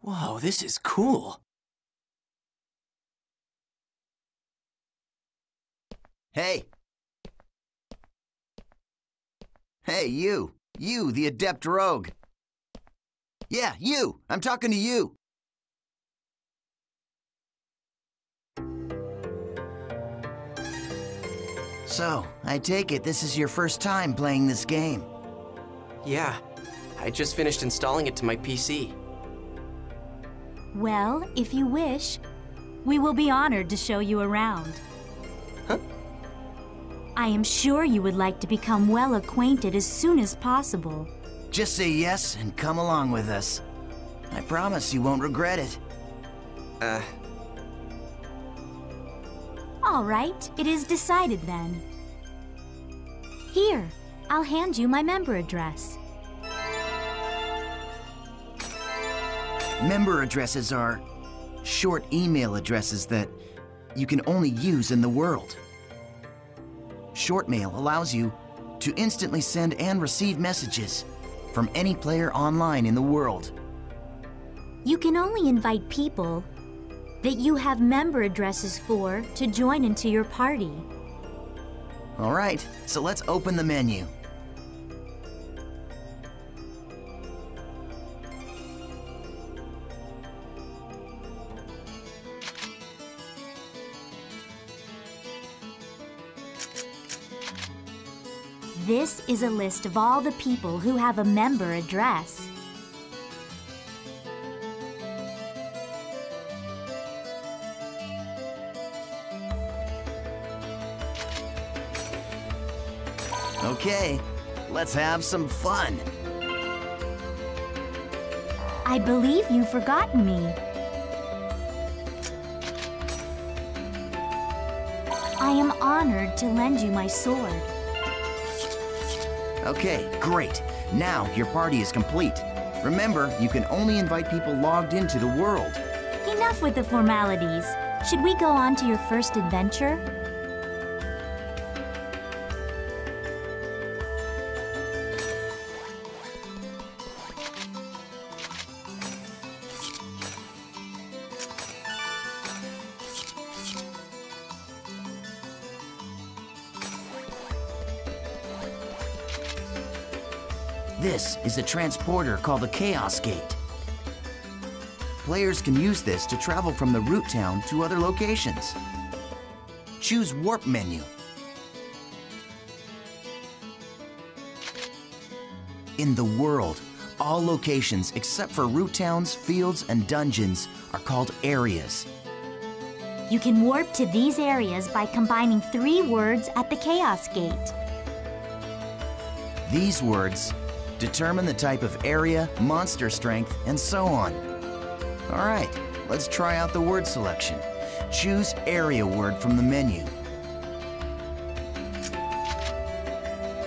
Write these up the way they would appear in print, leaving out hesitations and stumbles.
Whoa, this is cool. Hey! Hey, you! You, the adept rogue! Yeah, you! I'm talking to you! So, I take it this is your first time playing this game? Yeah, I just finished installing it to my PC. Well, if you wish, we will be honored to show you around. Huh? I am sure you would like to become well acquainted as soon as possible. Just say yes and come along with us. I promise you won't regret it. All right, it is decided then. Here, I'll hand you my member address. Member addresses are short email addresses that you can only use in the world. Short mail allows you to instantly send and receive messages from any player online in the world. You can only invite people that you have member addresses for to join into your party. All right, so let's open the menu. This is a list of all the people who have a member address. Okay, let's have some fun. I believe you've forgotten me. I am honored to lend you my sword. Okay, great. Now your party is complete. Remember, you can only invite people logged into the world. Enough with the formalities. Should we go on to your first adventure? This is a transporter called the Chaos Gate. Players can use this to travel from the root town to other locations. Choose Warp menu. In the world, all locations except for root towns, fields, and dungeons are called areas. You can warp to these areas by combining 3 words at the Chaos Gate. These words determine the type of area, monster strength, and so on. All right, let's try out the word selection. Choose area word from the menu.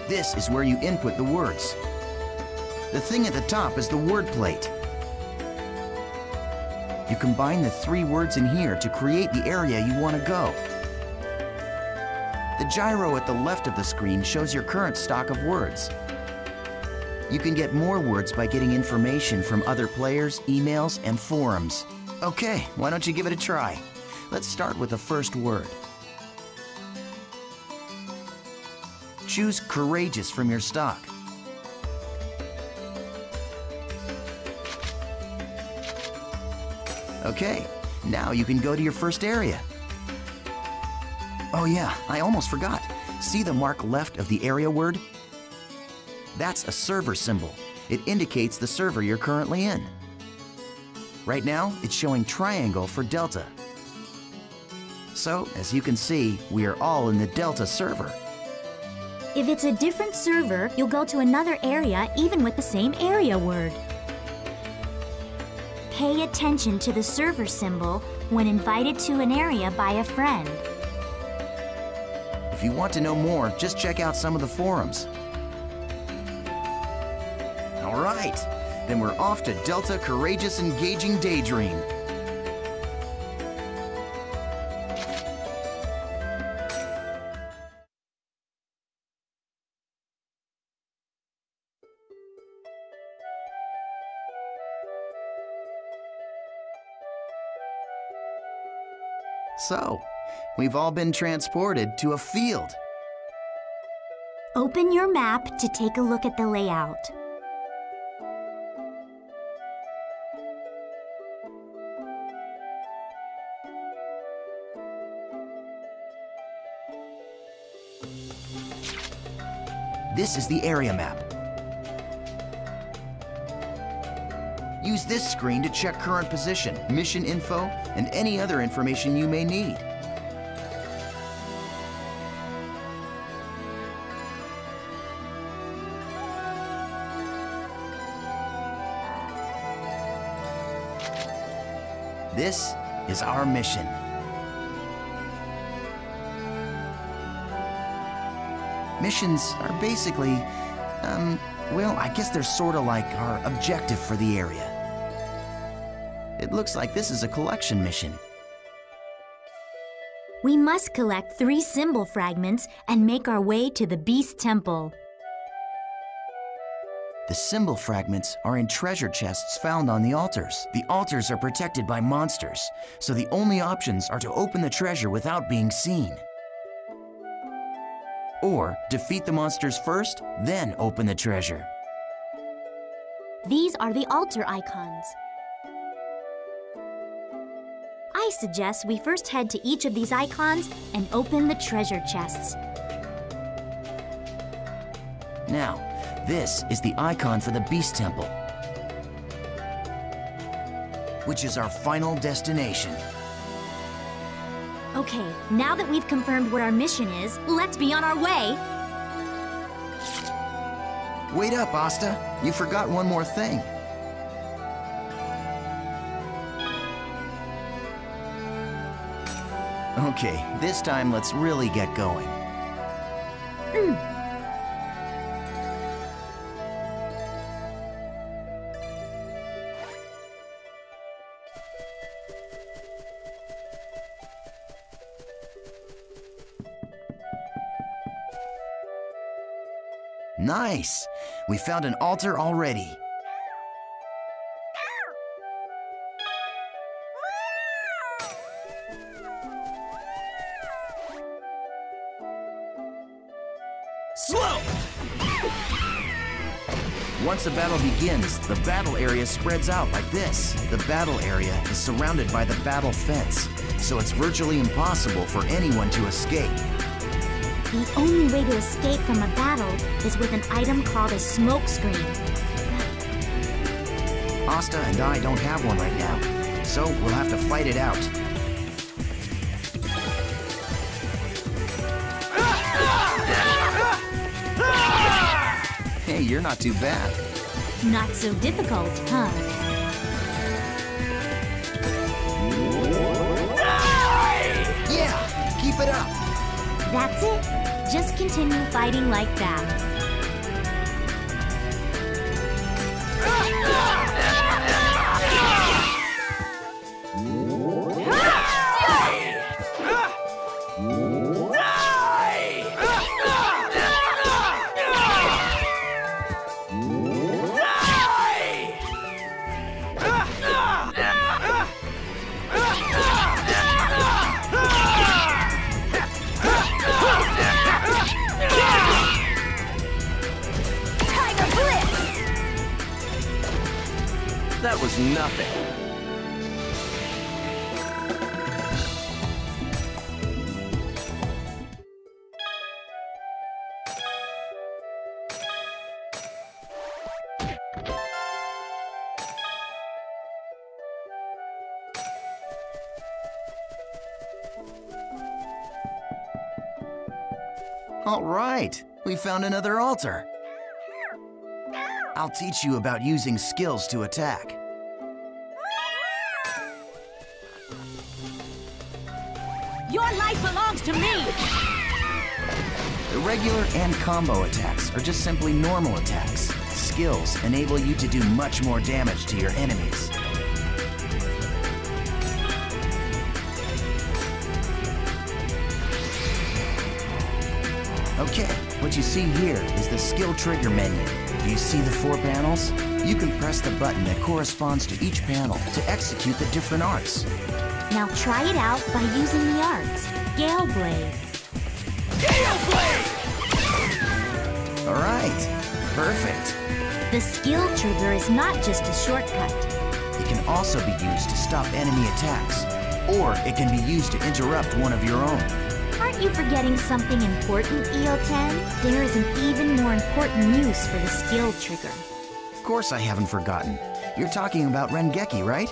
This is where you input the words. The thing at the top is the word plate. You combine the 3 words in here to create the area you want to go. The gyro at the left of the screen shows your current stock of words. You can get more words by getting information from other players, emails, and forums. Okay, why don't you give it a try? Let's start with the first word. Choose courageous from your stock. Okay, now you can go to your first area. Oh yeah, I almost forgot. See the mark left of the area word? That's a server symbol. It indicates the server you're currently in. Right now, it's showing triangle for Delta. So, as you can see, we are all in the Delta server. If it's a different server, you'll go to another area even with the same area word. Pay attention to the server symbol when invited to an area by a friend. If you want to know more, just check out some of the forums. All right, then we're off to Delta Courageous Engaging Daydream. So, we've all been transported to a field. Open your map to take a look at the layout. This is the area map. Use this screen to check current position, mission info, and any other information you may need. This is our mission. Missions are basically, well, I guess they're sort of like our objective for the area. It looks like this is a collection mission. We must collect 3 symbol fragments and make our way to the Beast Temple. The symbol fragments are in treasure chests found on the altars. The altars are protected by monsters, so the only options are to open the treasure without being seen. Or defeat the monsters first, then open the treasure. These are the altar icons. I suggest we first head to each of these icons and open the treasure chests. Now, this is the icon for the Beast Temple, which is our final destination. Okay, now that we've confirmed what our mission is, let's be on our way. Wait up, Asta. You forgot one more thing. Okay, this time let's really get going. Nice! We found an altar already. Slow! Once the battle begins, the battle area spreads out like this. The battle area is surrounded by the battle fence, so it's virtually impossible for anyone to escape. The only way to escape from a battle is with an item called a smoke screen. Asta and I don't have one right now, so we'll have to fight it out. Hey, you're not too bad. Not so difficult, huh? Yeah, keep it up. That's it. Just continue fighting like that. That was nothing. All right, we found another altar. I'll teach you about using skills to attack. Your life belongs to me! The regular and combo attacks are just simply normal attacks. Skills enable you to do much more damage to your enemies. Okay, what you see here is the skill trigger menu. Do you see the 4 panels? You can press the button that corresponds to each panel to execute the different arts. Now try it out by using the arts. Gale Blade. Gale Blade! All right, perfect. The skill trigger is not just a shortcut. It can also be used to stop enemy attacks, or it can be used to interrupt one of your own. Aren't you forgetting something important, EO10? There is an even more important use for the skill trigger. Of course I haven't forgotten. You're talking about Rengeki, right?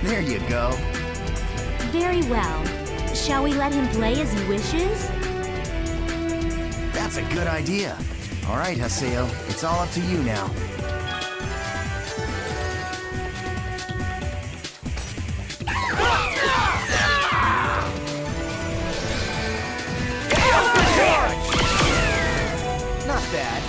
There you go. Very well. Shall we let him play as he wishes? That's a good idea. All right, Haseo, it's all up to you now. Not bad.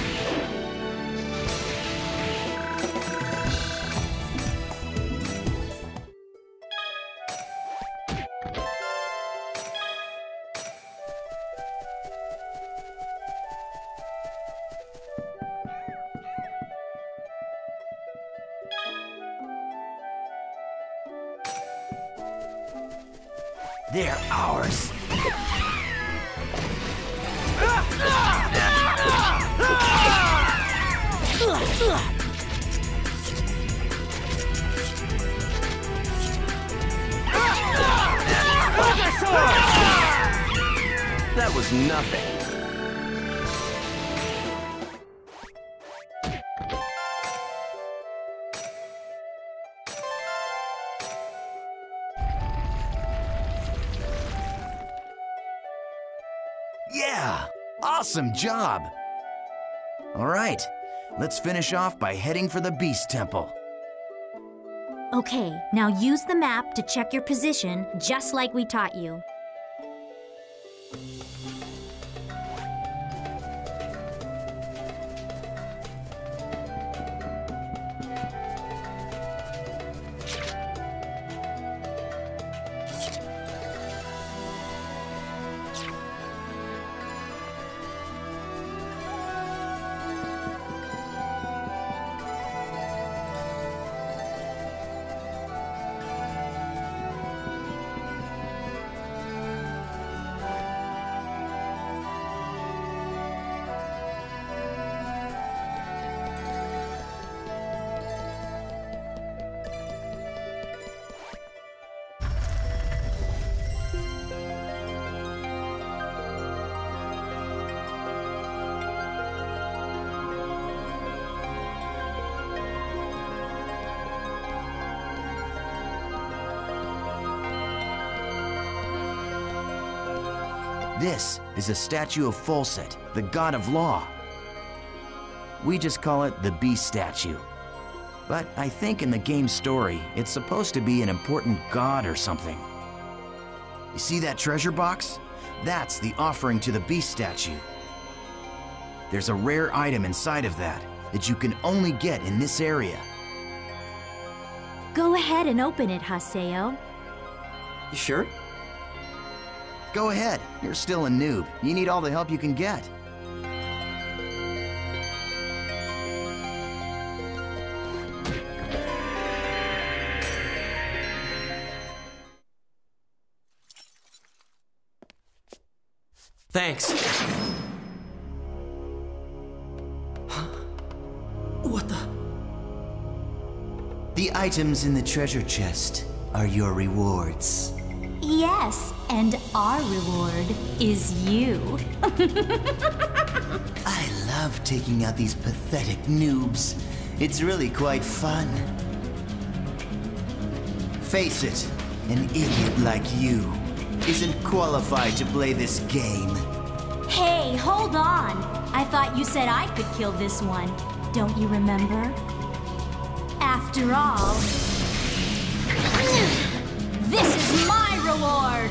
They're ours. That was nothing. Yeah! Awesome job! All right, let's finish off by heading for the Beast Temple. Okay, now use the map to check your position, just like we taught you. This is a statue of Folset, the god of law. We just call it the Beast statue. But I think in the game's story, it's supposed to be an important god or something. You see that treasure box? That's the offering to the Beast statue. There's a rare item inside of that you can only get in this area. Go ahead and open it, Haseo. You sure? Go ahead, you're still a noob. You need all the help you can get. Thanks. What the? The items in the treasure chest are your rewards. Yes, and our reward is you. I love taking out these pathetic noobs. It's really quite fun. Face it, an idiot like you isn't qualified to play this game. Hey, hold on. I thought you said I could kill this one. Don't you remember? After all, this is my reward!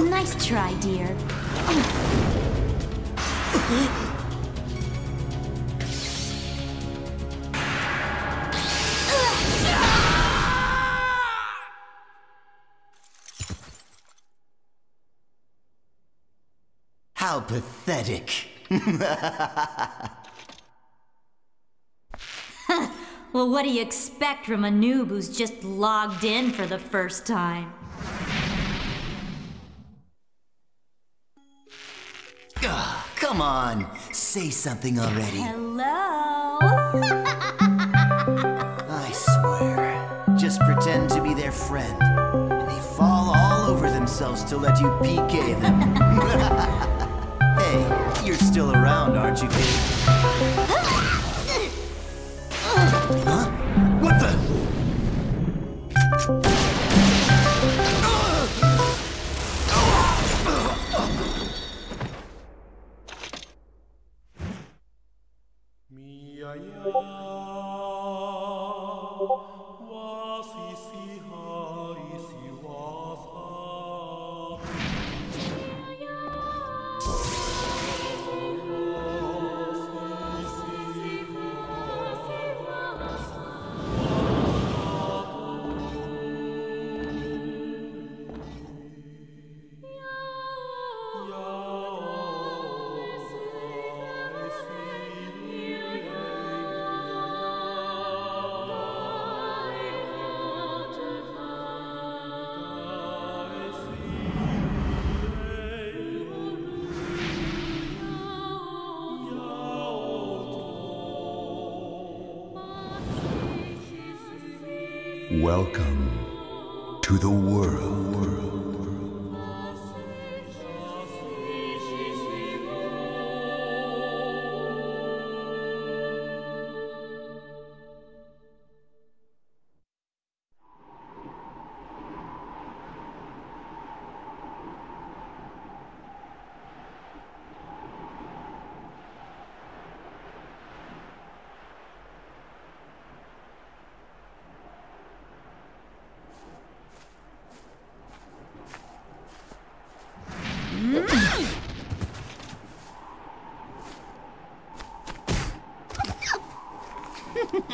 Nice try, dear. How pathetic. Well, what do you expect from a noob who's just logged in for the first time? Ugh, come on, say something already. Hello? I swear, just pretend to be their friend. And they fall all over themselves to let you PK them. Hey, you're still around, aren't you, kid? Huh? What the? Welcome to the world.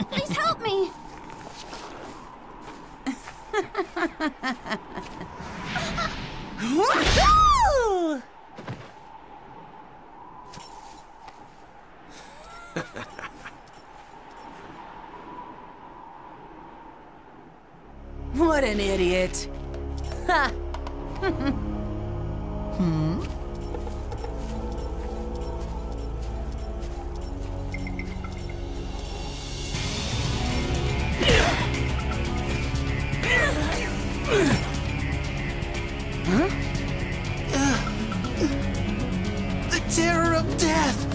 Please help me! What an idiot! Ha! The terror of death!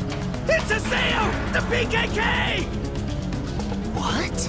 It's a sale! The PKK! What?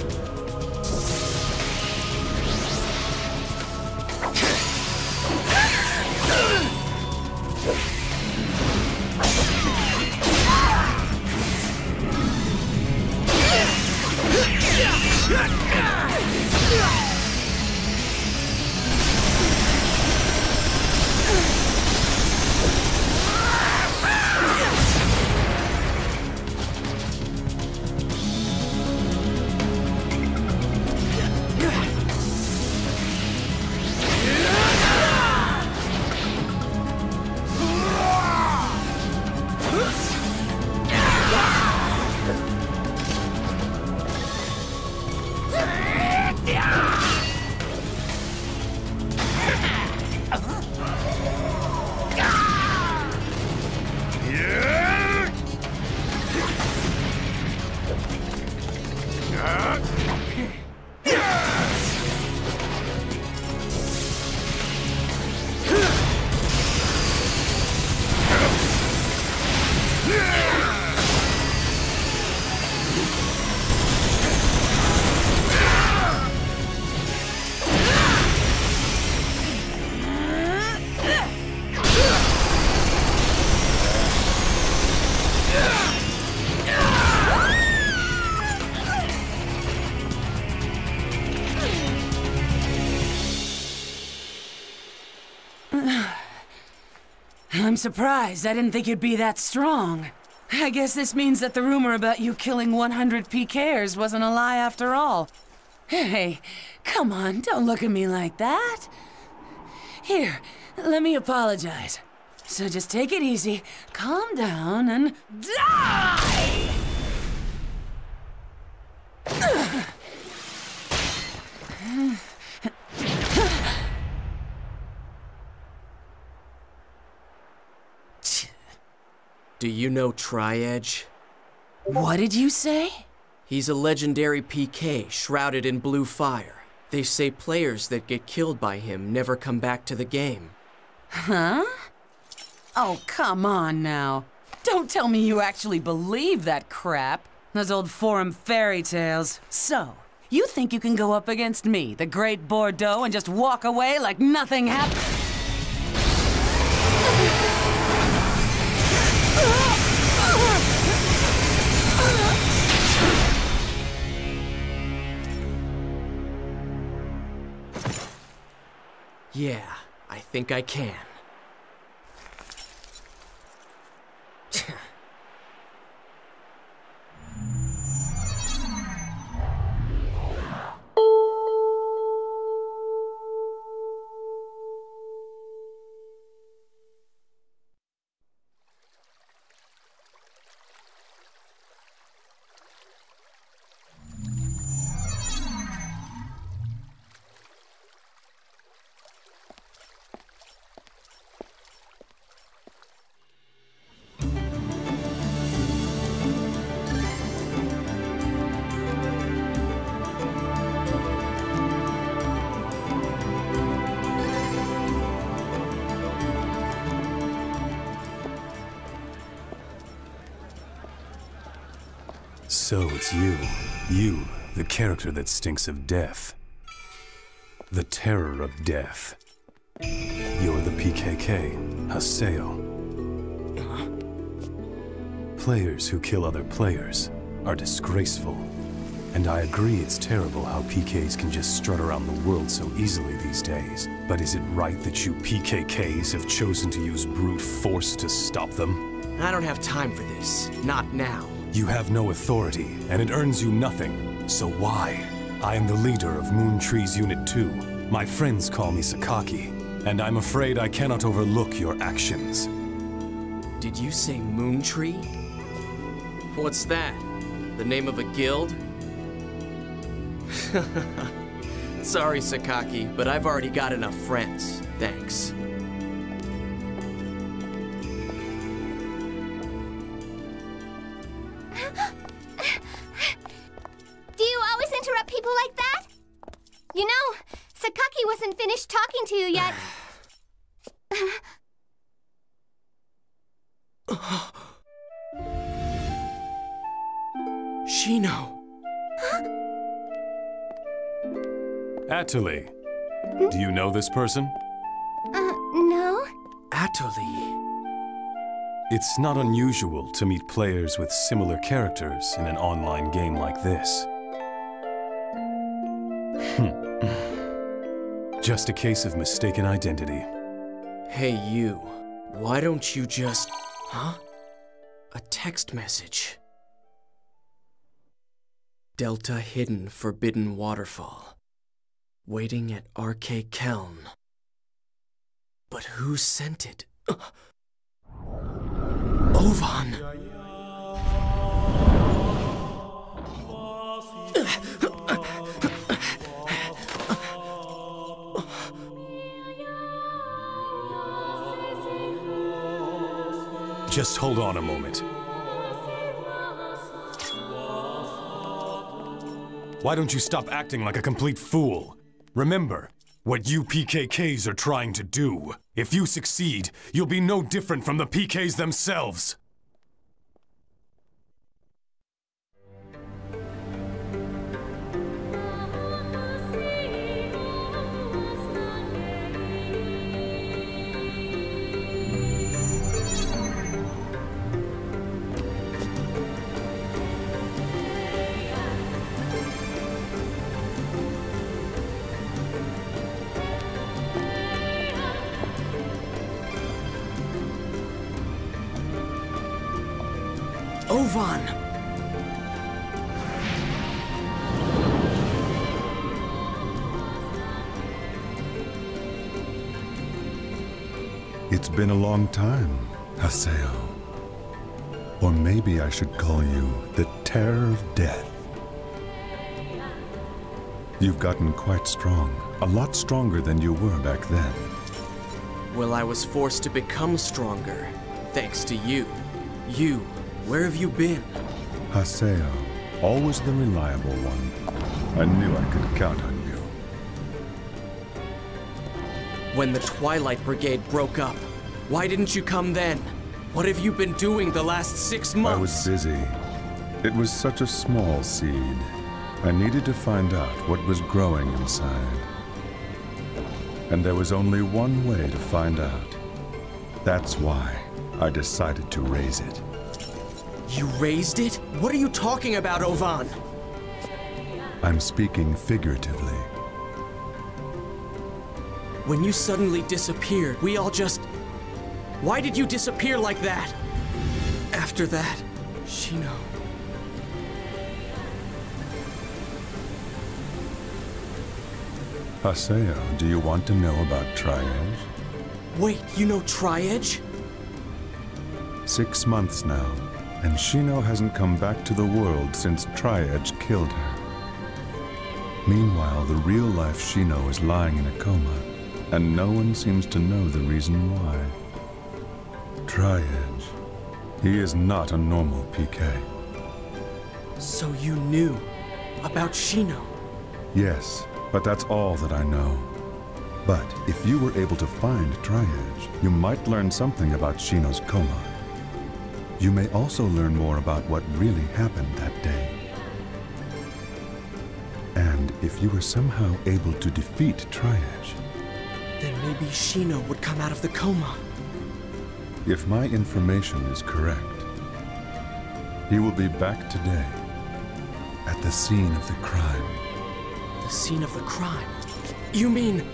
I'm surprised. I didn't think you'd be that strong. I guess this means that the rumor about you killing 100 PKers wasn't a lie after all. Hey, come on, don't look at me like that. Here, let me apologize. So just take it easy, calm down, and die! Do you know Tri-Edge? What did you say? He's a legendary PK shrouded in blue fire. They say players that get killed by him never come back to the game. Huh? Oh, come on now. Don't tell me you actually believe that crap. Those old forum fairy tales. So, you think you can go up against me, the Great Bordeaux, and just walk away like nothing happened? Yeah, I think I can. So it's you. You, the character that stinks of death. The terror of death. You're the PKK, Haseo. Players who kill other players are disgraceful. And I agree it's terrible how PKs can just strut around the world so easily these days. But is it right that you PKKs have chosen to use brute force to stop them? I don't have time for this. Not now. You have no authority, and it earns you nothing. So why? I am the leader of Moon Tree's Unit 2. My friends call me Sakaki, and I'm afraid I cannot overlook your actions. Did you say Moon Tree? What's that? The name of a guild? Sorry, Sakaki, but I've already got enough friends. Thanks. You know, Sakaki wasn't finished talking to you yet. Shino. Atuli. Do you know this person? No. Atuli. It's not unusual to meet players with similar characters in an online game like this. Just a case of mistaken identity. Hey, you. Why don't you just... Huh? A text message. Delta Hidden Forbidden Waterfall. Waiting at RK Keln. But who sent it? Ovan! Just hold on a moment. Why don't you stop acting like a complete fool? Remember what you PKKs are trying to do. If you succeed, you'll be no different from the PKs themselves. Ovan! It's been a long time, Haseo. Or maybe I should call you the Terror of Death. You've gotten quite strong, a lot stronger than you were back then. Well, I was forced to become stronger, thanks to you. You, where have you been? Haseo, always the reliable one. I knew I could count on you. When the Twilight Brigade broke up, why didn't you come then? What have you been doing the last 6 months? I was busy. It was such a small seed. I needed to find out what was growing inside. And there was only one way to find out. That's why I decided to raise it. You raised it? What are you talking about, Ovan? I'm speaking figuratively. When you suddenly disappeared, we all just... Why did you disappear like that? After that, Shino... Haseo, do you want to know about Tri-Edge? Wait, you know Tri-Edge? 6 months now, and Shino hasn't come back to the world since Tri-Edge killed her. Meanwhile, the real-life Shino is lying in a coma, and no one seems to know the reason why. Tri-Edge, he is not a normal PK. So you knew about Shino? Yes, but that's all that I know. But if you were able to find Tri-Edge, you might learn something about Shino's coma. You may also learn more about what really happened that day. And if you were somehow able to defeat Tri-Edge, then maybe Shino would come out of the coma. If my information is correct, he will be back today, at the scene of the crime. The scene of the crime? You mean...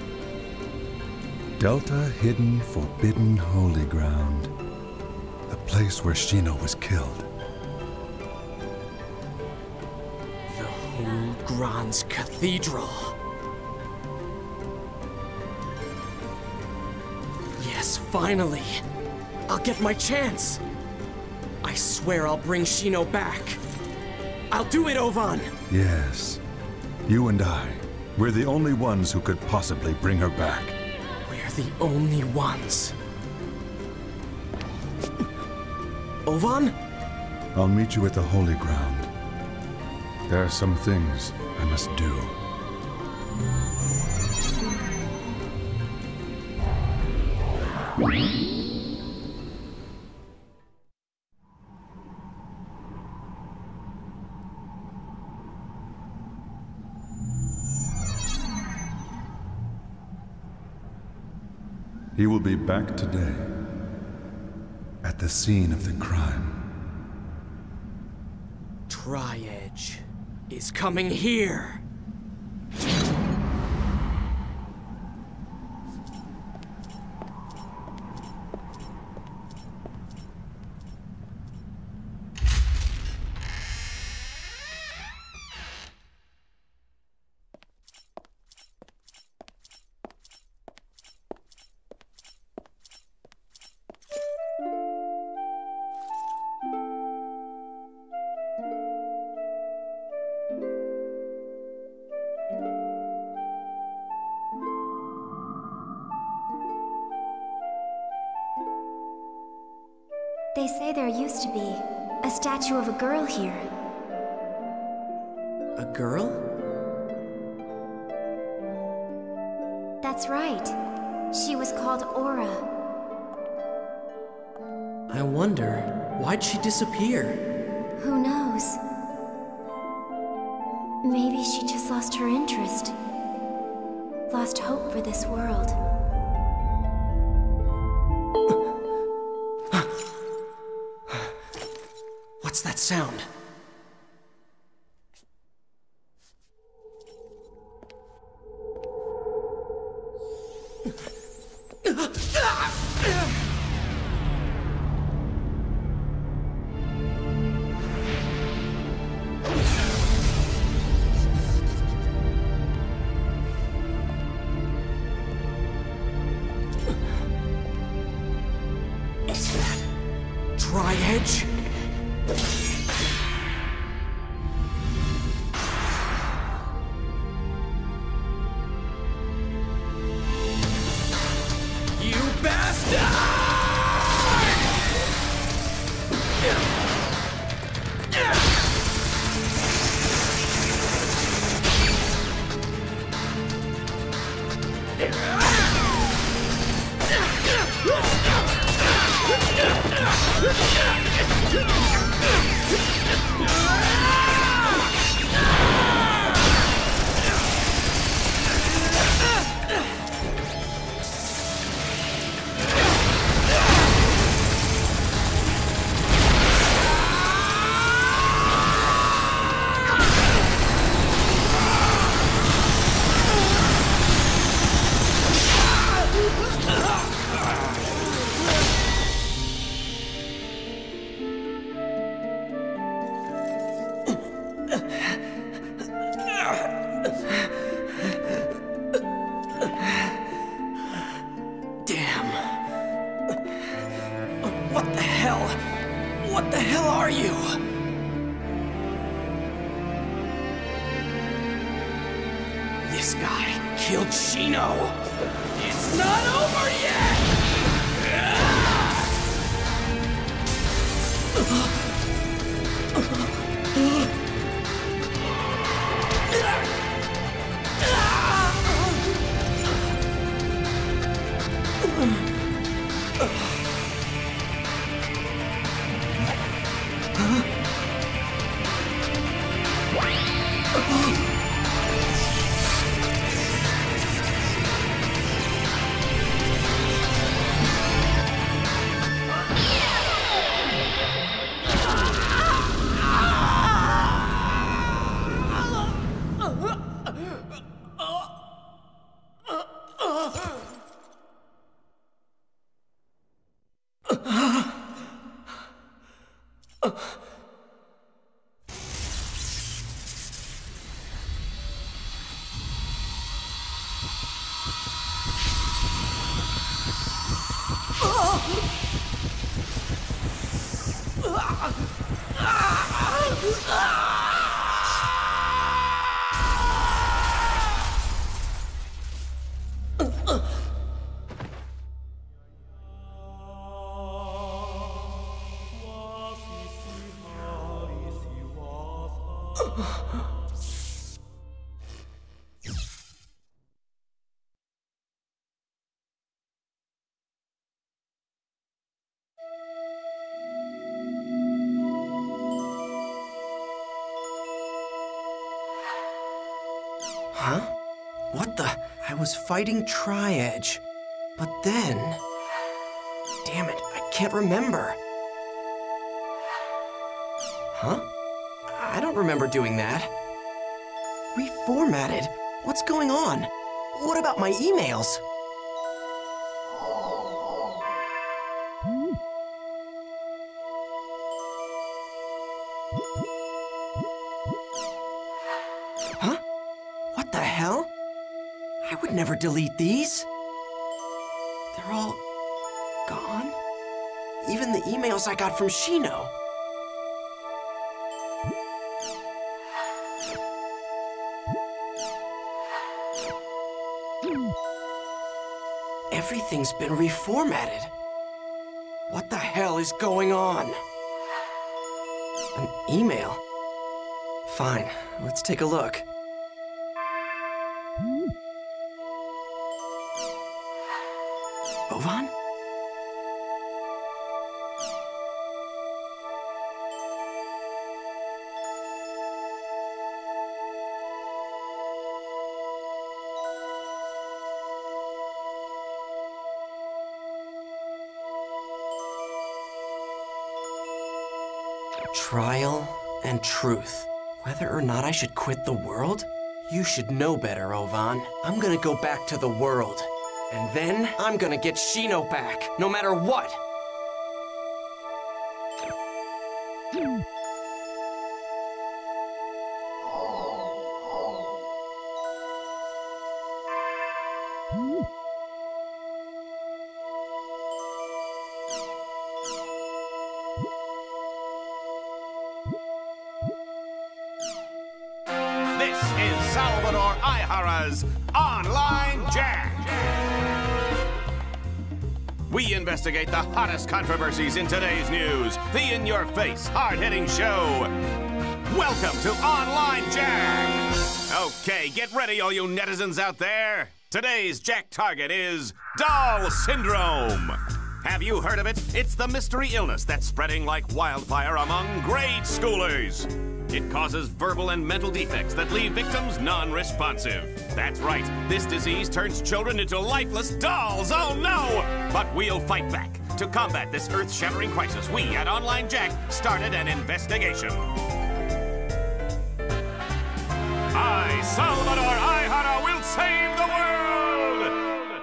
Delta Hidden Forbidden Holy Ground. The place where Shino was killed. The Whole Grand's Cathedral. Yes, finally! I'll get my chance! I swear I'll bring Shino back. I'll do it, Ovan! Yes. You and I. We're the only ones who could possibly bring her back. We're the only ones. Ovan? I'll meet you at the Holy Ground. There are some things I must do. He will be back today, at the scene of the crime. Tri-Edge is coming here! They say there used to be a statue of a girl here. A girl? That's right. She was called Aura. I wonder, why'd she disappear? Who knows? Maybe she just lost her interest. Lost hope for this world. What's that sound? edge. You bastard! What the hell are you? This guy killed Shino. It's not over yet! Huh? What the? I was fighting Tri-Edge. But then... Damn it, I can't remember. Huh? I don't remember doing that. Reformatted? What's going on? What about my emails? Huh? What the hell? I would never delete these. They're all gone? Even the emails I got from Shino. Everything's been reformatted. What the hell is going on? An email? Fine, let's take a look. Ovan? Trial and truth. Whether or not I should quit the world? You should know better, Ovan. I'm gonna go back to the world. And then I'm gonna get Shino back, no matter what! Aihara's Online Jack. We investigate the hottest controversies in today's news. The in-your-face, hard-hitting show. Welcome to Online Jack. Okay, get ready, all you netizens out there. Today's Jack target is Doll Syndrome. Have you heard of it? It's the mystery illness that's spreading like wildfire among grade schoolers. It causes verbal and mental defects that leave victims non-responsive. That's right, this disease turns children into lifeless dolls, oh no! But we'll fight back. To combat this earth-shattering crisis, we at Online Jack started an investigation. I, Salvador Aihara, will save the world!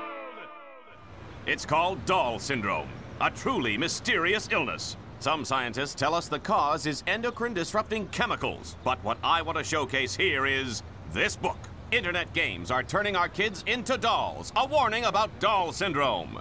It's called Doll Syndrome, a truly mysterious illness. Some scientists tell us the cause is endocrine-disrupting chemicals, but what I want to showcase here is this book. Internet games are turning our kids into dolls, a warning about Doll Syndrome.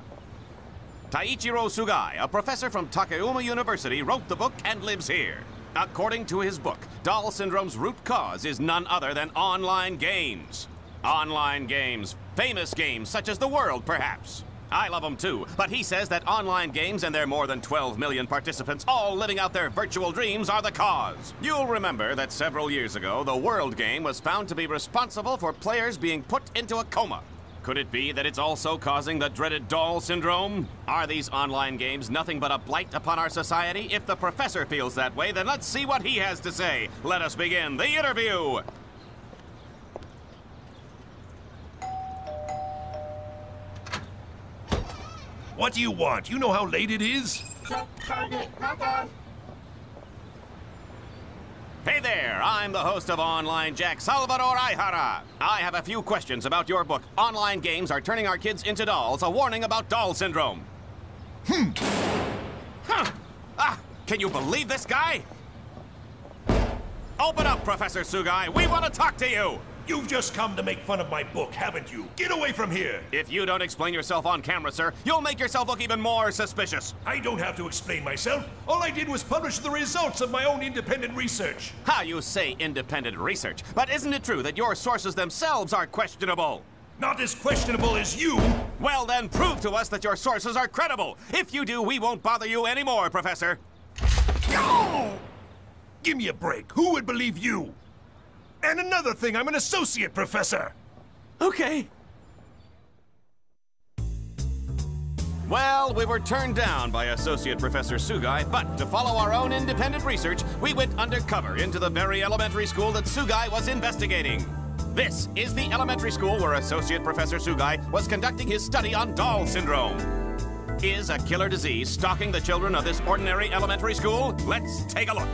Taichiro Sugai, a professor from Takayama University, wrote the book and lives here. According to his book, Doll Syndrome's root cause is none other than online games. Online games, famous games such as The World, perhaps. I love them too, but he says that online games and their more than 12 million participants all living out their virtual dreams are the cause. You'll remember that several years ago, the World game was found to be responsible for players being put into a coma. Could it be that it's also causing the dreaded Doll Syndrome? Are these online games nothing but a blight upon our society? If the professor feels that way, then let's see what he has to say. Let us begin the interview. What do you want? You know how late it is? Hey there, I'm the host of Online Jack, Salvador Aihara. I have a few questions about your book, Online Games Are Turning Our Kids into Dolls, a warning about Doll Syndrome. Can you believe this guy? Open up, Professor Sugai. We want to talk to you. You've just come to make fun of my book, haven't you? Get away from here! If you don't explain yourself on camera, sir, you'll make yourself look even more suspicious. I don't have to explain myself. All I did was publish the results of my own independent research. How you say independent research? But isn't it true that your sources themselves are questionable? Not as questionable as you! Well then, prove to us that your sources are credible. If you do, we won't bother you anymore, Professor. Oh! Give me a break. Who would believe you? And another thing, I'm an associate professor. Okay. Well, we were turned down by Associate Professor Sugai, but to follow our own independent research, we went undercover into the very elementary school that Sugai was investigating. This is the elementary school where Associate Professor Sugai was conducting his study on Doll Syndrome. Is a killer disease stalking the children of this ordinary elementary school? Let's take a look.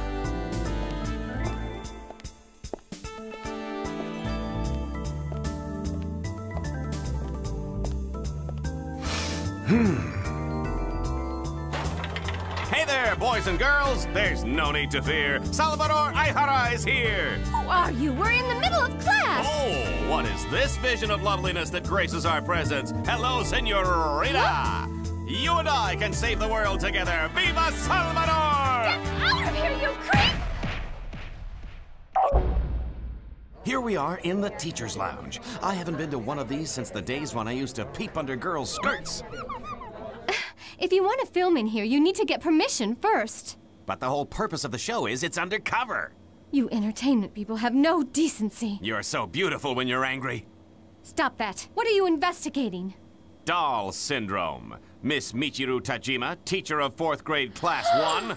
Hey there, boys and girls. There's no need to fear. Salvador Aihara is here. Who are you? We're in the middle of class. Oh, what is this vision of loveliness that graces our presence? Hello, senorita. You and I can save the world together. Viva Salvador! Get out of here, you creep! Here we are in the teacher's lounge. I haven't been to one of these since the days when I used to peep under girls' skirts. If you want to film in here, you need to get permission first. But the whole purpose of the show is it's undercover. You entertainment people have no decency. You're so beautiful when you're angry. Stop that. What are you investigating? Doll Syndrome. Miss Michiru Tajima, teacher of 4th grade class 1.